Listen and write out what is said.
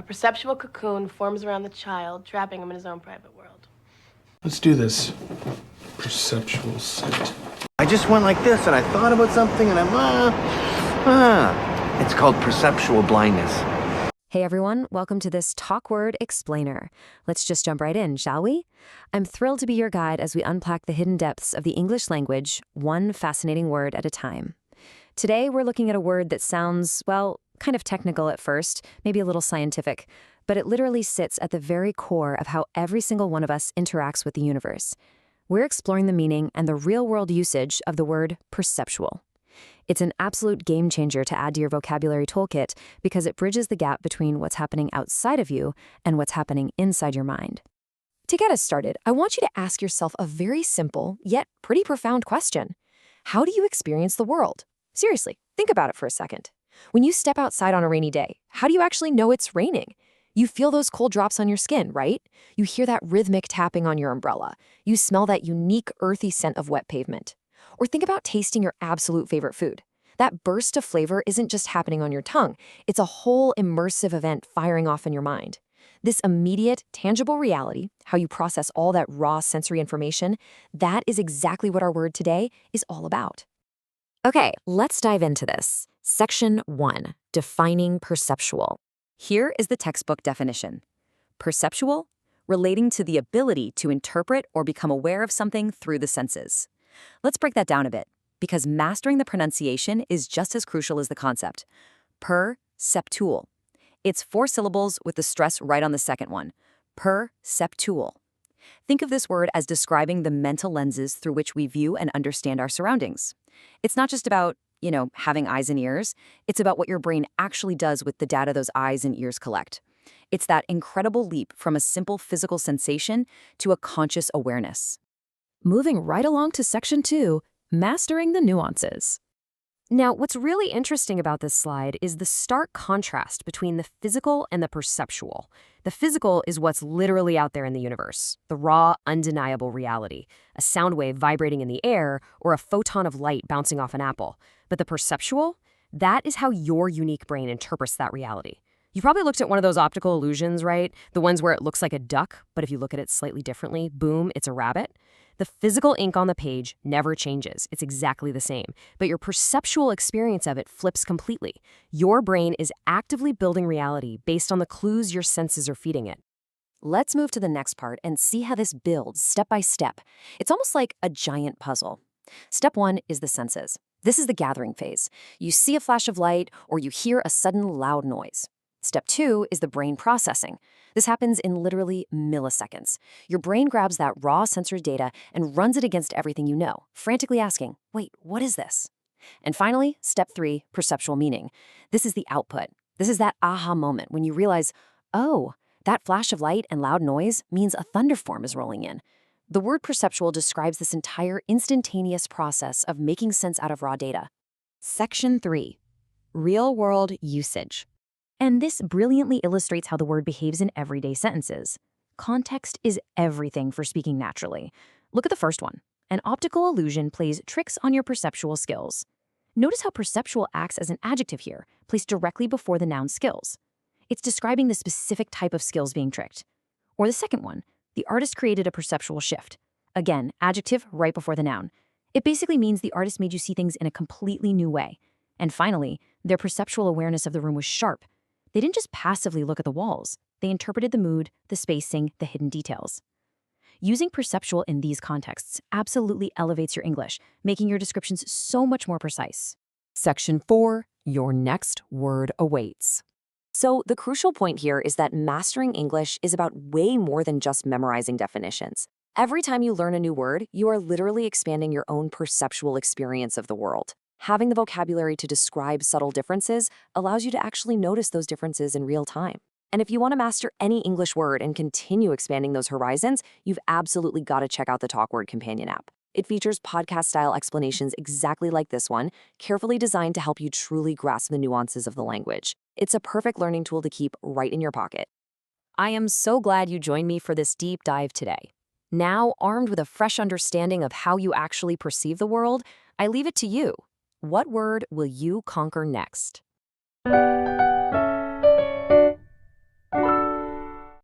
A perceptual cocoon forms around the child, trapping him in his own private world. Let's do this. Perceptual sight. I just went like this and I thought about something and It's called perceptual blindness. Hey everyone, welcome to this Talk Word Explainer. Let's just jump right in, shall we? I'm thrilled to be your guide as we unpack the hidden depths of the English language, one fascinating word at a time. Today we're looking at a word that sounds, well, kind of technical at first, maybe a little scientific, but it literally sits at the very core of how every single one of us interacts with the universe. We're exploring the meaning and the real-world usage of the word perceptual. It's an absolute game changer to add to your vocabulary toolkit because it bridges the gap between what's happening outside of you and what's happening inside your mind. To get us started, I want you to ask yourself a very simple, yet pretty profound question. How do you experience the world? Seriously, think about it for a second. When you step outside on a rainy day, how do you actually know it's raining? You feel those cold drops on your skin, right? You hear that rhythmic tapping on your umbrella. You smell that unique earthy scent of wet pavement. Or think about tasting your absolute favorite food. That burst of flavor isn't just happening on your tongue. It's a whole immersive event firing off in your mind. This immediate, tangible reality, how you process all that raw sensory information, that is exactly what our word today is all about. Okay, let's dive into this. Section 1, Defining Perceptual. Here is the textbook definition. Perceptual, relating to the ability to interpret or become aware of something through the senses. Let's break that down a bit, because mastering the pronunciation is just as crucial as the concept. Perceptual. It's 4 syllables with the stress right on the second one. Perceptual. Think of this word as describing the mental lenses through which we view and understand our surroundings. It's not just about, having eyes and ears. It's about what your brain actually does with the data those eyes and ears collect. It's that incredible leap from a simple physical sensation to a conscious awareness. Moving right along to Section 2, Mastering the Nuances. Now, what's really interesting about this slide is the stark contrast between the physical and the perceptual. The physical is what's literally out there in the universe, the raw, undeniable reality, a sound wave vibrating in the air or a photon of light bouncing off an apple. But the perceptual, that is how your unique brain interprets that reality. You probably looked at one of those optical illusions, right? The ones where it looks like a duck, but if you look at it slightly differently, boom, it's a rabbit. The physical ink on the page never changes. It's exactly the same. But your perceptual experience of it flips completely. Your brain is actively building reality based on the clues your senses are feeding it. Let's move to the next part and see how this builds step by step. It's almost like a giant puzzle. Step 1 is the senses. This is the gathering phase. You see a flash of light or you hear a sudden loud noise. Step 2 is the brain processing. This happens in literally milliseconds. Your brain grabs that raw sensory data and runs it against everything you know, frantically asking, wait, what is this? And finally, step 3, perceptual meaning. This is the output. This is that aha moment when you realize, oh, that flash of light and loud noise means a thunderstorm is rolling in. The word perceptual describes this entire instantaneous process of making sense out of raw data. Section 3, real-world usage. And this brilliantly illustrates how the word behaves in everyday sentences. Context is everything for speaking naturally. Look at the first one. An optical illusion plays tricks on your perceptual skills. Notice how perceptual acts as an adjective here, placed directly before the noun skills. It's describing the specific type of skills being tricked. Or the second one, the artist created a perceptual shift. Again, adjective right before the noun. It basically means the artist made you see things in a completely new way. And finally, their perceptual awareness of the room was sharp. They didn't just passively look at the walls. They interpreted the mood, the spacing, the hidden details. Using perceptual in these contexts absolutely elevates your English, making your descriptions so much more precise. Section 4, your next word awaits. So the crucial point here is that mastering English is about way more than just memorizing definitions. Every time you learn a new word, you are literally expanding your own perceptual experience of the world. Having the vocabulary to describe subtle differences allows you to actually notice those differences in real time. And if you want to master any English word and continue expanding those horizons, you've absolutely got to check out the Talk Word Companion app. It features podcast-style explanations exactly like this one, carefully designed to help you truly grasp the nuances of the language. It's a perfect learning tool to keep right in your pocket. I am so glad you joined me for this deep dive today. Now, armed with a fresh understanding of how you actually perceive the world, I leave it to you. What word will you conquer next?